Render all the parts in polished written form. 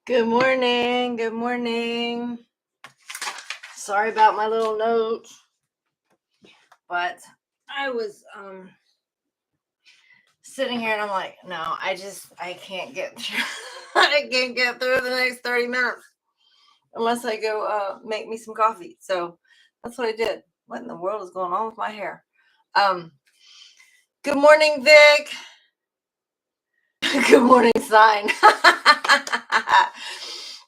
Good morning. Good morning. Sorry about my little note, but I was sitting here and I'm like, no, I can't get through. I can't get through the next 30 minutes unless I go make me some coffee. So that's what I did. What in the world is going on with my hair? Good morning, Vic. Good morning, Sign.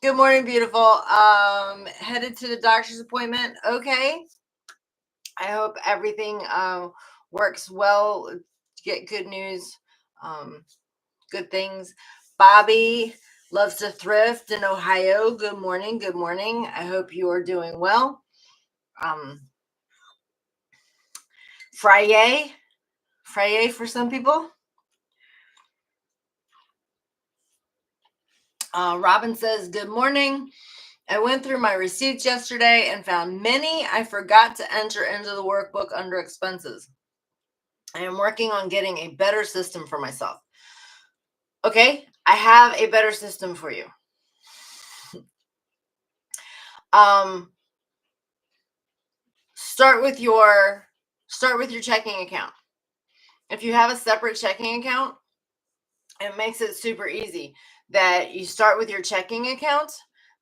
Good morning, beautiful. Headed to the doctor's appointment. Okay. I hope everything works well. Get good news, good things. Bobby loves to thrift in Ohio. Good morning. Good morning. I hope you are doing well. FRIYAY for some people. Robin says, good morning. I went through my receipts yesterday and found many I forgot to enter into the workbook under expenses. I am working on getting a better system for myself. Okay, I have a better system for you. Start with your checking account. If you have a separate checking account, it makes it super easy that you start with your checking account.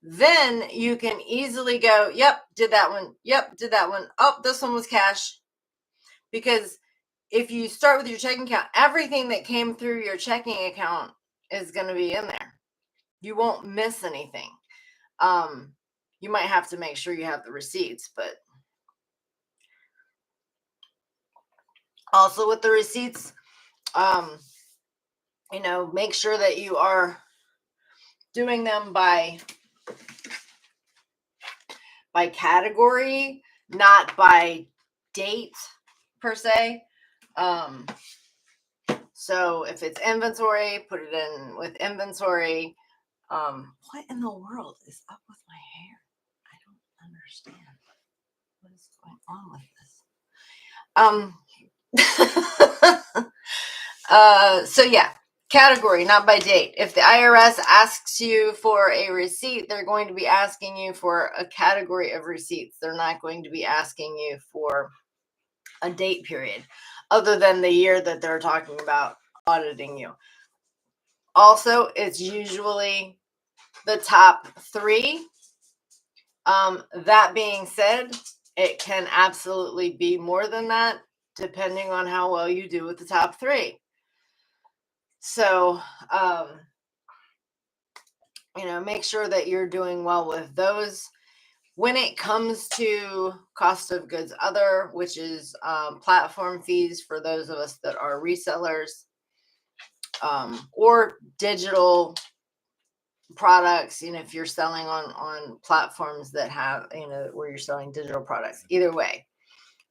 Then you can easily go, yep, did that one. Yep, did that one. Oh, this one was cash. Because if you start with your checking account, everything that came through your checking account is going to be in there. You won't miss anything. You might have to make sure you have the receipts, but also with the receipts, make sure that you are doing them by category, not by date per se. So if it's inventory, put it in with inventory. What in the world is up with my hair? I don't understand what is going on with this. So yeah, category, not by date. If the IRS asks you for a receipt, they're going to be asking you for a category of receipts. They're not going to be asking you for a date period other than the year that they're talking about auditing you. Also, it's usually the top 3. That being said, it can absolutely be more than that, depending on how well you do with the top 3. So, make sure that you're doing well with those. When it comes to cost of goods other, which is platform fees for those of us that are resellers, or digital products, if you're selling on platforms that have, where you're selling digital products, either way,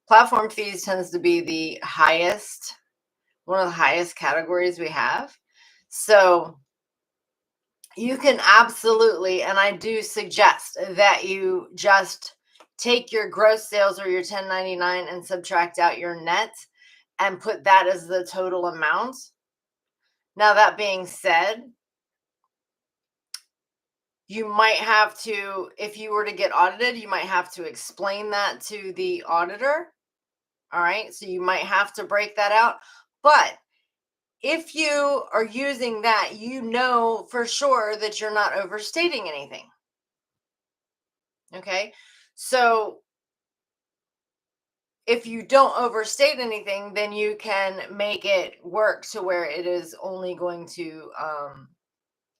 platform fees tends to be the highest, one of the highest categories we have. So you can absolutely, and I do suggest that you just take your gross sales or your 1099 and subtract out your net and put that as the total amount. Now, that being said, you might have to, if you were to get audited, you might have to explain that to the auditor. All right. So you might have to break that out. But if you are using that, for sure that you're not overstating anything. Okay. So if you don't overstate anything, then you can make it work to where it is only going to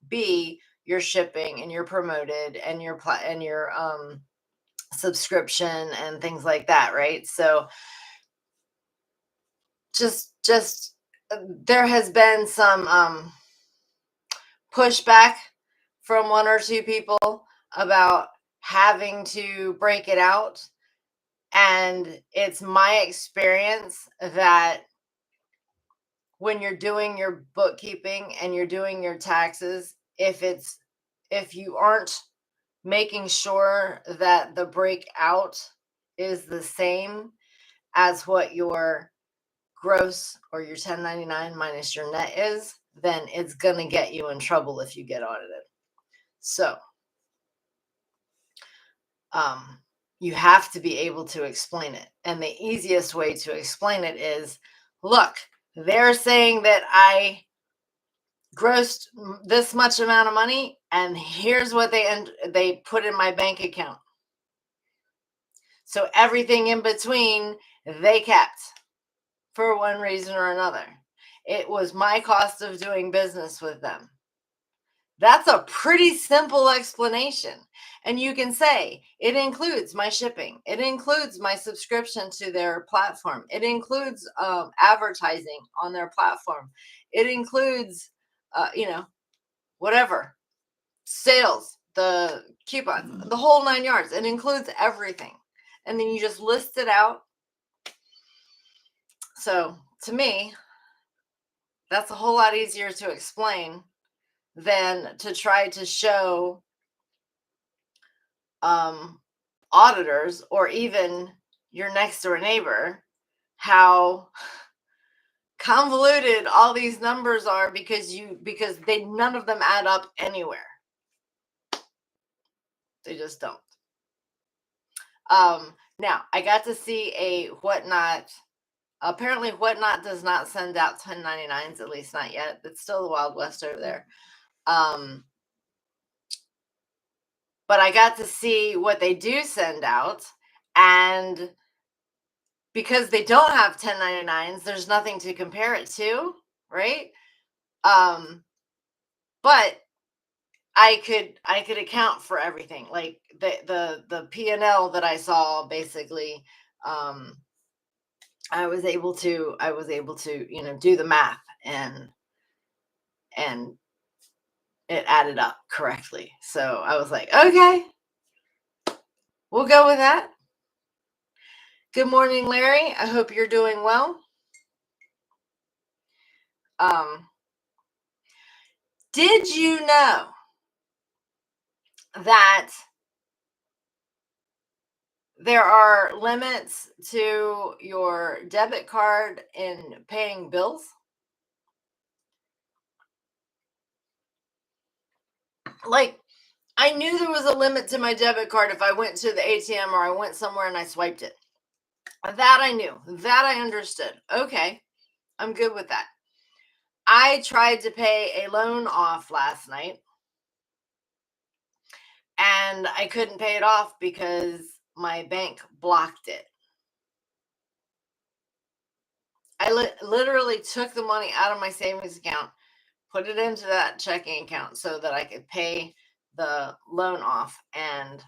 be your shipping and your promoted and your subscription and things like that, right? So just there has been some pushback from 1 or 2 people about having to break it out, and it's my experience that when you're doing your bookkeeping and you're doing your taxes, if you aren't making sure that the breakout is the same as what your gross or your 1099 minus your net is, then it's going to get you in trouble if you get audited. So you have to be able to explain it. And the easiest way to explain it is, look, they're saying that I grossed this much amount of money, and here's what they put in my bank account. So everything in between, they kept for one reason or another. It was my cost of doing business with them. That's a pretty simple explanation. And you can say, it includes my shipping. It includes my subscription to their platform. It includes advertising on their platform. It includes, whatever, sales, the coupons, the whole 9 yards. It includes everything. And then you just list it out. So to me, that's a whole lot easier to explain than to try to show auditors or even your next door neighbor how convoluted all these numbers are because none of them add up anywhere. They just don't. Now I got to see a Whatnot. Apparently Whatnot does not send out 1099s, at least not yet. It's still the Wild West over there. But I got to see what they do send out, and because they don't have 1099s, there's nothing to compare it to, right? But I could account for everything. Like the P&L that I saw, basically, I was able to do the math, and it added up correctly. So I was like, okay, we'll go with that. Good morning, Larry. I hope you're doing well. Did you know that there are limits to your debit card in paying bills? Like, I knew there was a limit to my debit card if I went to the ATM or I went somewhere and I swiped it. That I knew. That I understood. Okay, I'm good with that. I tried to pay a loan off last night, and I couldn't pay it off because my bank blocked it. I literally took the money out of my savings account, put it into that checking account so that I could pay the loan off, and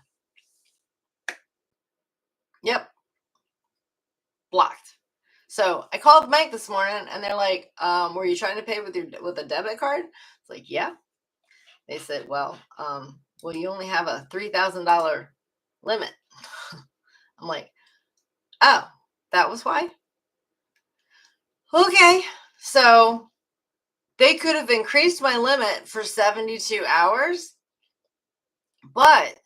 yep, blocked. So I called the bank this morning, and they're like, were you trying to pay with a debit card? It's like, yeah. They said, well, you only have a $3,000 limit. I'm like, oh, that was why? Okay. So they could have increased my limit for 72 hours, but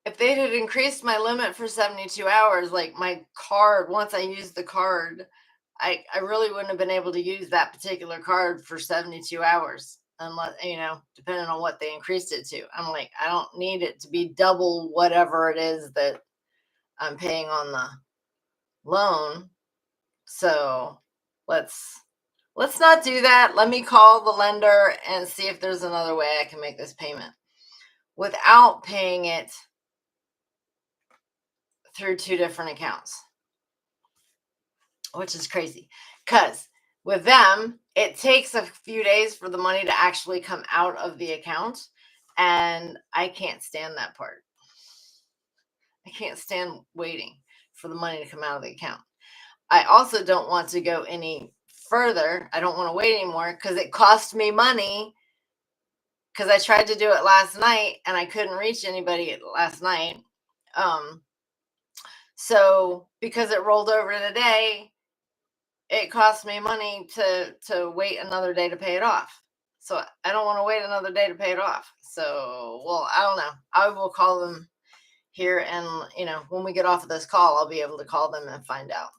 if they had increased my limit for 72 hours, like my card, once I used the card, I really wouldn't have been able to use that particular card for 72 hours, unless, depending on what they increased it to. I'm like, I don't need it to be double whatever it is that I'm paying on the loan. So let's not do that. Let me call the lender and see if there's another way I can make this payment without paying it through two different accounts, which is crazy, because with them, it takes a few days for the money to actually come out of the account, and I can't stand that part. I can't stand waiting for the money to come out of the account. I also don't want to go any further. I don't want to wait anymore because it cost me money, because I tried to do it last night and I couldn't reach anybody last night. So because it rolled over today, it cost me money to wait another day to pay it off. So I don't want to wait another day to pay it off. So, well, I don't know. I will call them here, and when we get off of this call, I'll be able to call them and find out.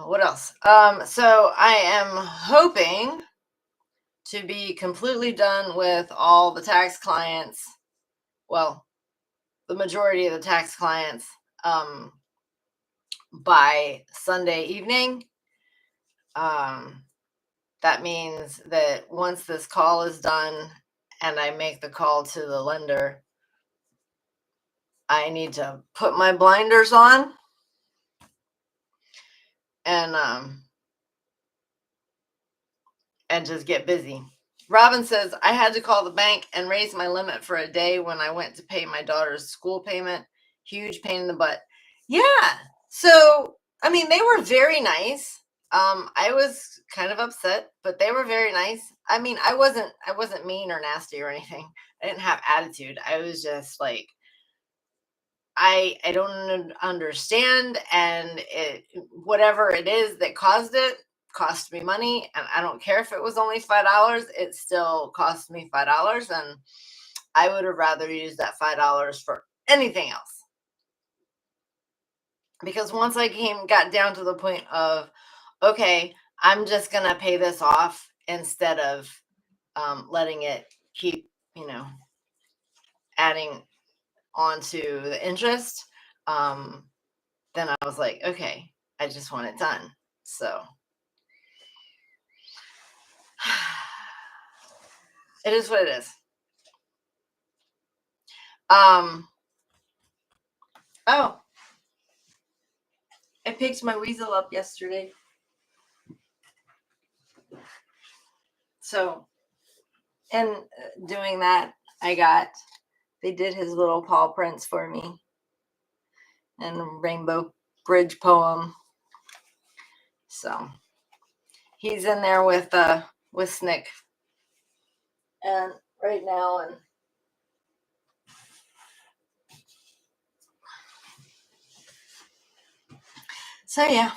What else? So I am hoping to be completely done with all the tax clients. Well, the majority of the tax clients by Sunday evening. That means that once this call is done and I make the call to the lender, I need to put my blinders on and just get busy. Robin says, I had to call the bank and raise my limit for a day when I went to pay my daughter's school payment. Huge pain in the butt. Yeah. So, I mean, they were very nice. I was kind of upset, but they were very nice. I mean, I wasn't mean or nasty or anything. I didn't have attitude. I was just like, I don't understand, and whatever it is that caused it cost me money, and I don't care if it was only $5. It still cost me $5, and I would have rather used that $5 for anything else. Because once I got down to the point of, okay, I'm just gonna pay this off instead of letting it keep, adding onto the interest. Then I was like, okay, I just want it done. So it is what it is. Oh, I picked my weasel up yesterday. So, in doing that, they did his little paw prints for me and Rainbow Bridge poem. So he's in there with Snick, and right now, and so yeah,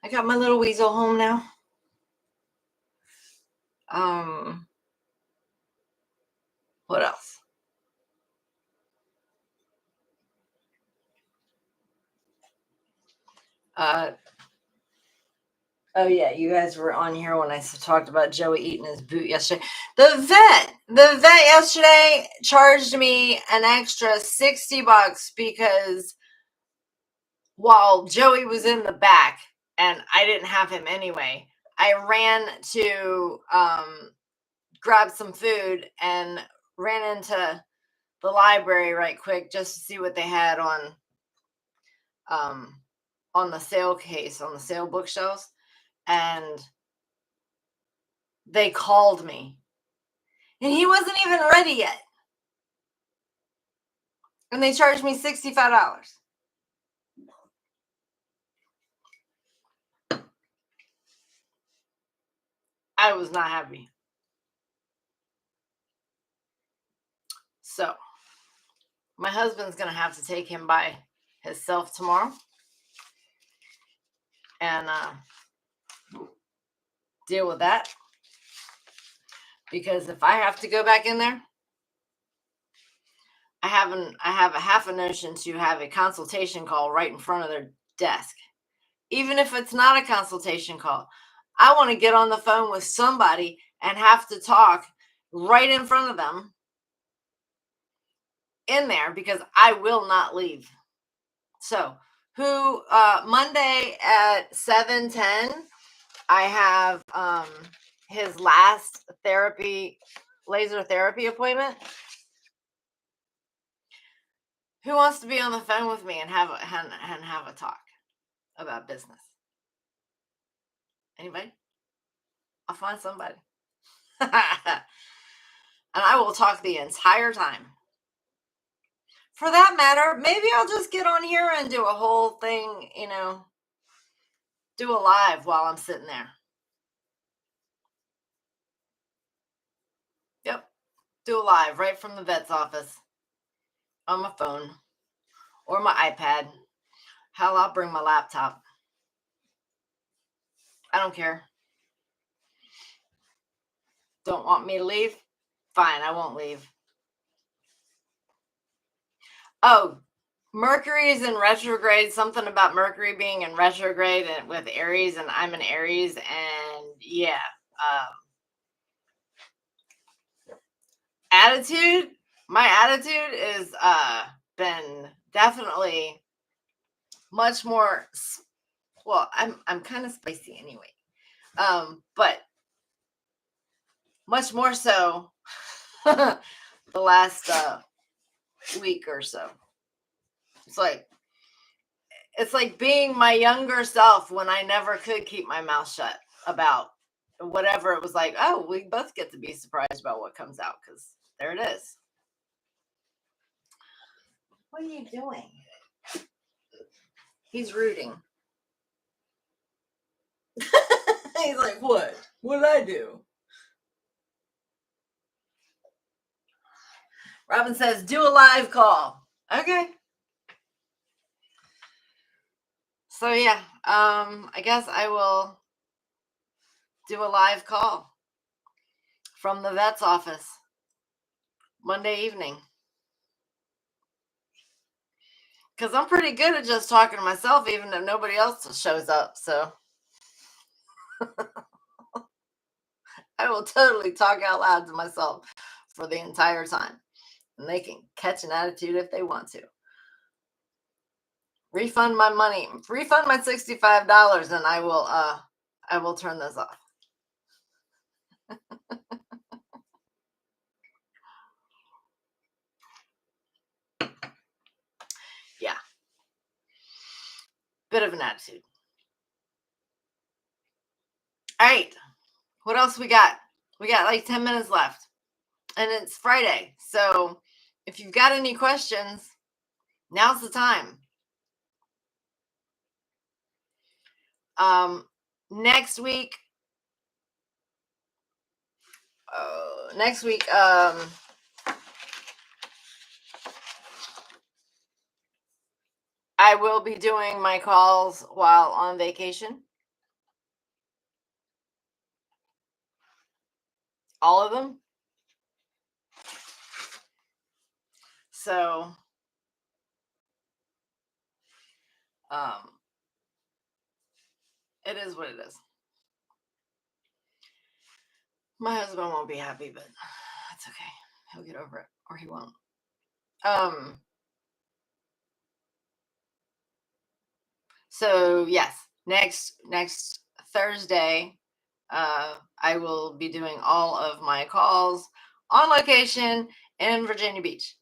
I got my little weasel home now. What else? Oh yeah, you guys were on here when I talked about Joey eating his boot yesterday. The vet yesterday charged me an extra $60 because while Joey was in the back and I didn't have him anyway, I ran to grab some food and ran into the library right quick just to see what they had on the sale case, on the sale bookshelves. And they called me. And he wasn't even ready yet. And they charged me $65. I was not happy. So, my husband's going to have to take him by himself tomorrow. And deal with that. Because if I have to go back in there, I have a half a notion to have a consultation call right in front of their desk. Even if it's not a consultation call, I want to get on the phone with somebody and have to talk right in front of them in there because I will not leave. So Monday at 7:10, I have his last laser therapy appointment. Who wants to be on the phone with me and have a talk about business? Anybody? I'll find somebody. And I will talk the entire time. For that matter, maybe I'll just get on here and do a whole thing, do a live while I'm sitting there. Yep. Do a live right from the vet's office on my phone or my iPad. Hell, I'll bring my laptop. I don't care. Don't want me to leave? Fine, I won't leave. Oh, Mercury's in retrograde, something about Mercury being in retrograde and with Aries, and I'm an Aries, and yeah. Attitude, my attitude is been definitely much more, well, I'm kind of spicy anyway. But much more so the last week or so. It's like being my younger self when I never could keep my mouth shut about whatever. It was like, oh, we both get to be surprised about what comes out, because there it is. What are you doing? He's rooting. He's like, what? What did I do? Robin says, do a live call. Okay. So yeah, I guess I will do a live call from the vet's office Monday evening. Because I'm pretty good at just talking to myself, even if nobody else shows up. So I will totally talk out loud to myself for the entire time. And they can catch an attitude if they want to. Refund my money. Refund my $65, and I will turn this off. Yeah. Bit of an attitude. All right. What else we got? We got like 10 minutes left. And it's Friday. So if you've got any questions, now's the time. Next week, I will be doing my calls while on vacation. All of them. So, it is what it is. My husband won't be happy, but that's okay. He'll get over it, or he won't. So yes, next Thursday, I will be doing all of my calls on location in Virginia Beach.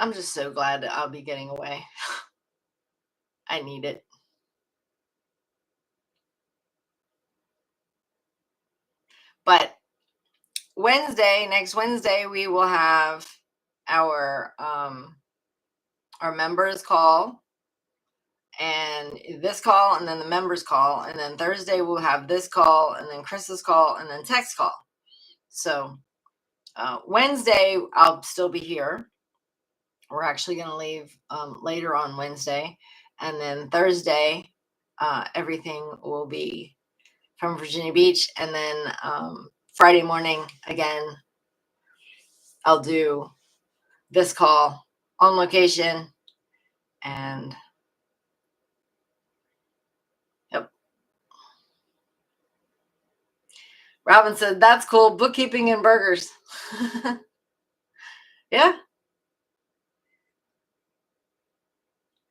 I'm just so glad that I'll be getting away. I need it. But next Wednesday, we will have our members call, and this call, and then the members call, and then Thursday we'll have this call, and then Chris's call, and then text call. So Wednesday I'll still be here. We're actually going to leave later on Wednesday, and then Thursday everything will be from Virginia Beach, and then Friday morning again I'll do this call on location, and yep. Robin said, that's cool, bookkeeping and burgers. Yeah.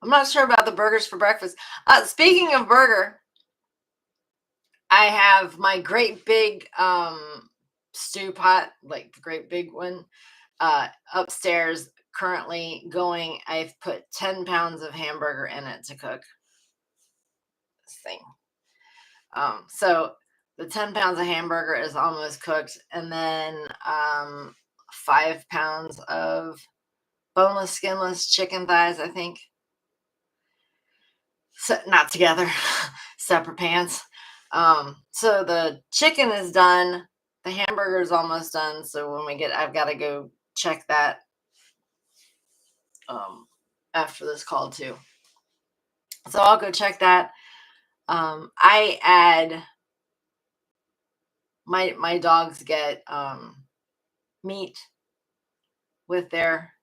I'm not sure about the burgers for breakfast. Speaking of burger, I have my great big stew pot, like the great big one, upstairs currently going. I've put 10 pounds of hamburger in it to cook this thing. So the 10 pounds of hamburger is almost cooked, and then 5 pounds of boneless, skinless chicken thighs, I think. So, not together, separate pans. So the chicken is done. The hamburger is almost done. So when I've got to go check that after this call too. So I'll go check that. I add my dogs get meat with their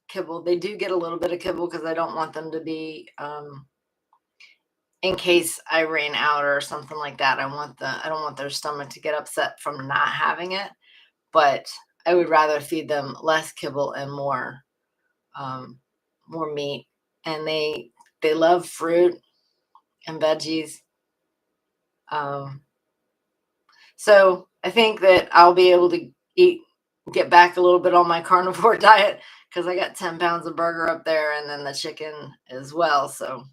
kibble. They do get a little bit of kibble because I don't want them to be in case I ran out or something like that. I don't want their stomach to get upset from not having it, but I would rather feed them less kibble and more meat. And they love fruit and veggies. So I think that I'll be able to get back a little bit on my carnivore diet because I got 10 pounds of burger up there and then the chicken as well. So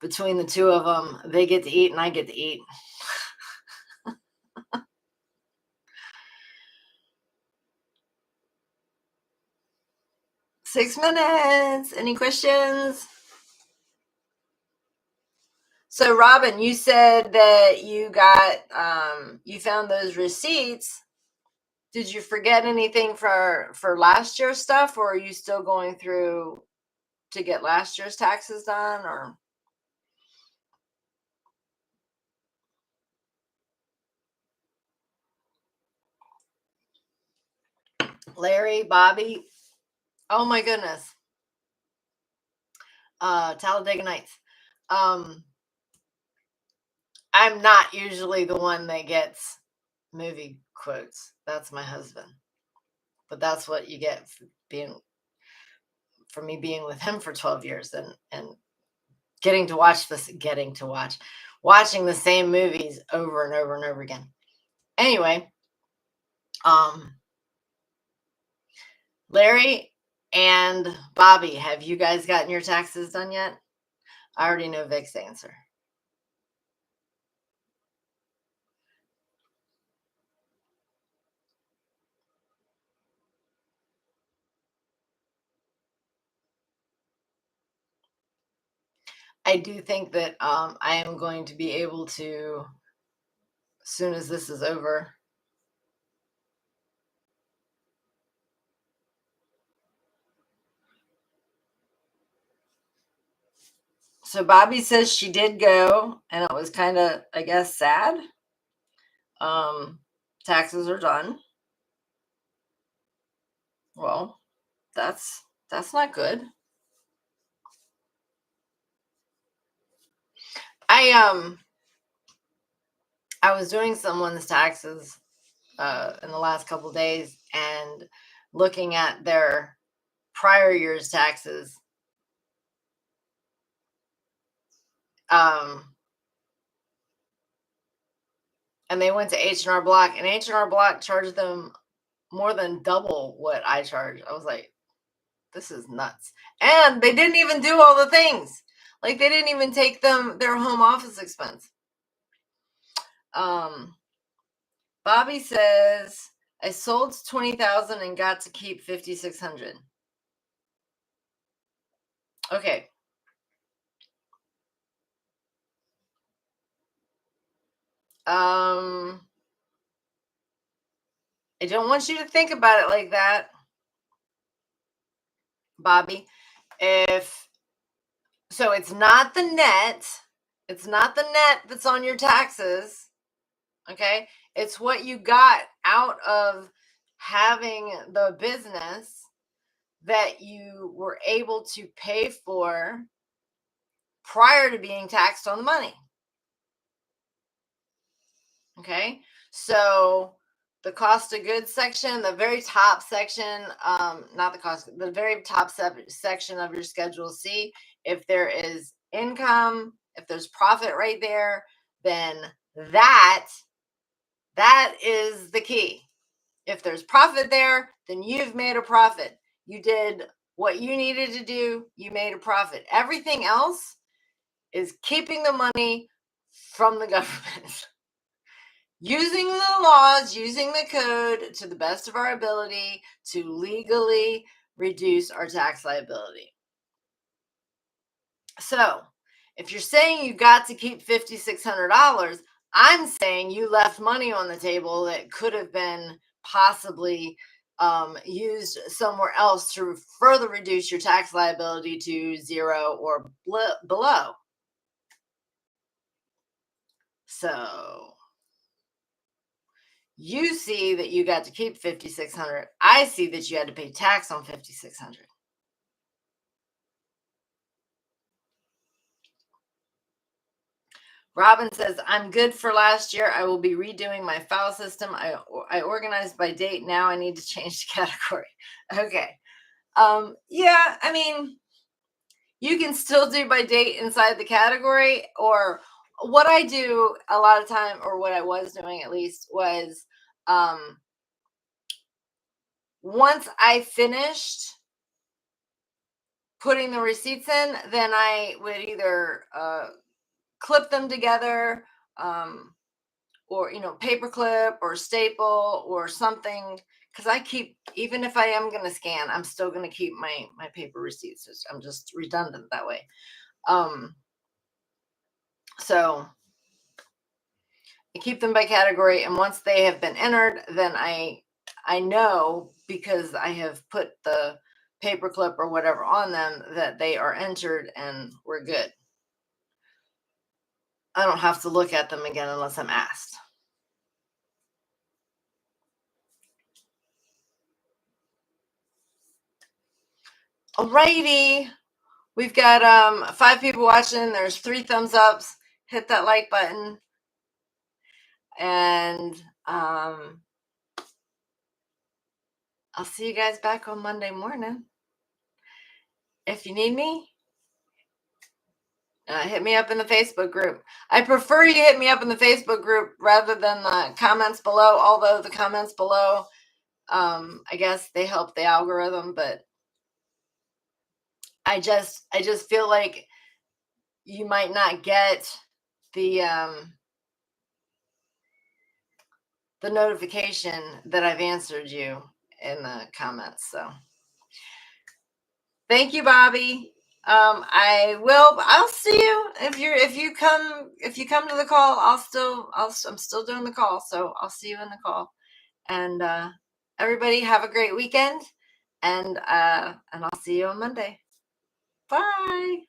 between the two of them, they get to eat and I get to eat. Six minutes. Any questions? So Robin, you said that you got you found those receipts. Did you forget anything for last year's stuff, or are you still going through to get last year's taxes done? Or Larry, Bobby? Oh my goodness. Talladega Nights. I'm not usually the one that gets movie quotes. That's my husband. But that's what you get for me being with him for 12 years and watching the same movies over and over and over again. Anyway, Larry and Bobby, have you guys gotten your taxes done yet? I already know Vic's answer. I do think that I am going to be able to, as soon as this is over. So Bobby says she did go, and it was kind of, I guess, sad. Taxes are done. Well, that's not good. I was doing someone's taxes in the last couple days and looking at their prior year's taxes. And they went to H&R Block, and H&R Block charged them more than double what I charge. I was like, this is nuts. And they didn't even do all the things. Like, they didn't even take their home office expense. Bobby says, I sold 20,000 and got to keep 5,600. Okay. I don't want you to think about it like that, Bobby. So it's not the net. It's not the net that's on your taxes. Okay. It's what you got out of having the business that you were able to pay for prior to being taxed on the money. Okay. So the cost of goods section, the very top section, not the cost, the very top section of your Schedule C, if there is income, if there's profit right there, then that is the key. If there's profit there, then you've made a profit. You did what you needed to do. You made a profit. Everything else is keeping the money from the government. Using the laws, using the code to the best of our ability to legally reduce our tax liability. So if you're saying you got to keep $5,600, I'm saying you left money on the table that could have been possibly used somewhere else to further reduce your tax liability to zero or below. So You see that you got to keep $5,600. I see that you had to pay tax on $5,600. Robin says, I'm good for last year. I will be redoing my file system. I organized by date. Now I need to change the category. Okay. Yeah, I mean, you can still do by date inside the category, or what I do a lot of time, or what I was doing at least, was once I finished putting the receipts in, then I would either clip them together, or paper clip or staple or something, because I keep, even if I am going to scan, I'm still going to keep my paper receipts. I'm just redundant that way. So I keep them by category, and once they have been entered, then I know, because I have put the paper clip or whatever on them, that they are entered and we're good. I don't have to look at them again unless I'm asked. Alrighty. We've got 5 people watching. There's 3 thumbs ups. Hit that like button. And I'll see you guys back on Monday morning. If you need me, hit me up in the Facebook group. I prefer you hit me up in the Facebook group rather than the comments below, although the comments below, I guess they help the algorithm, but I just feel like you might not get the notification that I've answered you in the comments. So thank you, Bobby. I'll see you if you come to the call. I'm still doing the call, so I'll see you in the call. And everybody have a great weekend, and I'll see you on Monday. Bye.